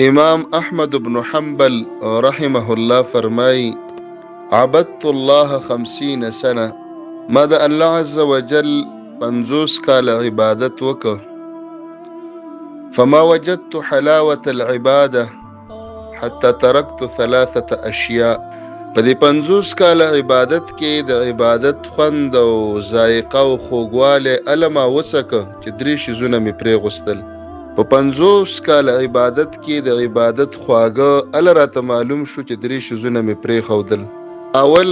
امام احمد بن حنبل رحمه الله فرمای: عبدت الله 50 سنه. ما د الله عز وجل 50 کال عبادت وکړ. فما وجدت حلاوة العبادة حتى تركت 3 اشیاء. په دې 50 کال عبادت کې د عبادت خوند او ذائقه او خوږوالی علما وسکه چې 3 شیزونه مې پرې غوستل. په 50 کال عبادت کې د عبادت خواږه ال راته معلوم شو چې 3 شیزونه مې پرې خودل. اول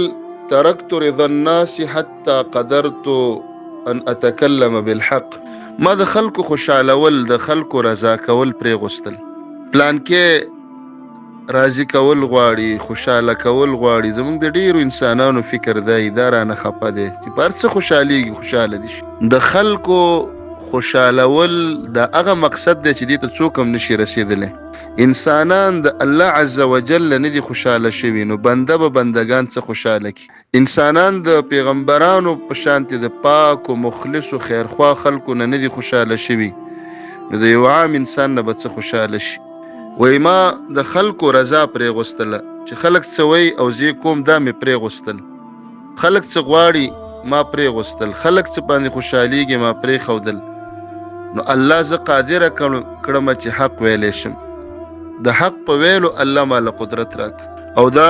ترکت رضا الناس حتى قدرت ان اتكلم بالحق. ما د خلکو خوشالول د خلکو رضا کول پرې غوستل. پلان کې راضی کول غواړي، خوشاله کول غواړي. زمونږ د ډیرو انسانانو فکر دی دا رانه خپه دی چې پر څه خوشاليږي، خوشاله دي. د خلکو خوشالول د هغه مقصد دی چې دې ته څوک هم نشي رسیدلی. انسانان د الله عز وجل نه دي خوشاله شوي، نو بنده به بندگان څه خوشاله کی. انسانان د پیغمبرانو په شانتي د پاک او مخلص او خیرخوا خلکو نه دي خوشاله شوي، نو د یو عام انسان نه به څه خوشاله شي. وای ما د خلکو رضا پرې غوستله چې خلک څه وایي او زه کوم دا مې پرې غوستل. خلک څه غواړي ما پرې غوستل، خلک څه باندې خوشاليږي ما پرې خودل. نو الله زه قادر کړم چې حق ویلې شم. د حق په ویلو الله مال قدرت راک. او دا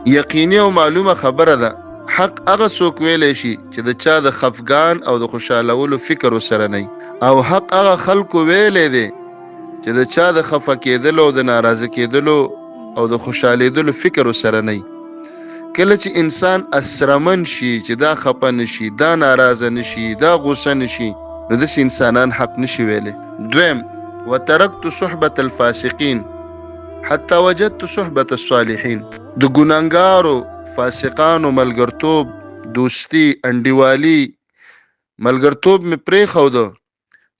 یقیني او معلومه خبره ده، حق هغه څوک ویلې شي چې د چا د خفګان او د خوشالولو فکر وسره نه، او حق هغه خلکو ویلې دي چې د چا د خفه کېدلو او د ناراضه کېدلو او د خوشالېدلو فکر وسره نه. کله چې انسان اسرمن شي چې دا خفه نشي، دا ناراضه نشي، دا غوسه نشي، نو داسې انسانان حق نشي ویلی. دویم وترکت صحبة الفاسقین حتی وجدت صحبة الصالحین. د ګناهګارو فاسقانو ملګرتوب، دوستی، انډیوالي، ملګرتوب مې پرېښوده،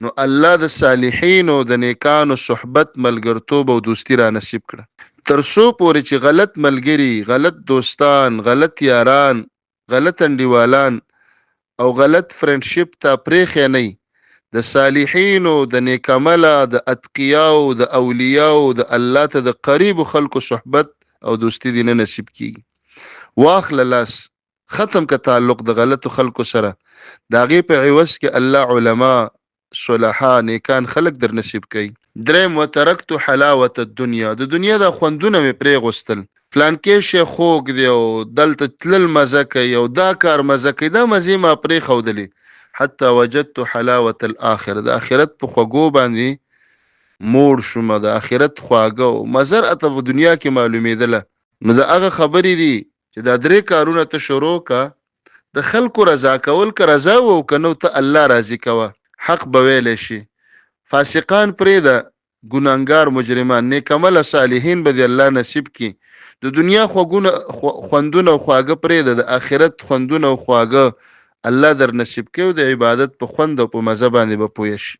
نو الله د صالحینو د نیکانو صحبت، ملګرتوب او دوستی را نصیب کړه. تر څو پورې چې غلط ملګري، غلط دوستان، غلط یاران، غلط انډیوالان او غلط فرندشپ ته پرېښی نه، د صالحینو د نیکعمله د اتقیاو د اولیاو د الله ته د قریبو خلکو صحبت او دوستی دې نه نصیب کیږي. واخله لاس ختم که تعلق د غلطو خلکو سره، د هغې په عوض کې الله علما صلحا نیکان خلق در نصیب کوي. دریم وترکت حلاوة الدنیا. د دنیا د خوندونه مې پرې غوستل. فلان کې شی خوږ دی او دلته تلل مزه کوي او دا کار مزه کوي، دا مزې ما پرې ښودلې. حتی وجدت حلاوة الاخره. د آخرت په خوږو باندې موړ شوم. د آخرت خواږه او مزه راته په دنیا کې معلومېدله. نو د هغه خبرې دي چې دا 3 کارونه ته شروع که، د خلکو رضا کول که رضا و که نو ته الله راضي کوه، حق به ویلی شي. فاسقان پرېږده، ګناهګار مجرمان، نیکعمله صالحین به دې الله نصیب کړي. د دنیا خوندونه او خواږه پرېږده، د آخرت خوندونه او خواږه الله در نصیب کوي. د عبادت په خوند او په مزه باندې به پوه شي.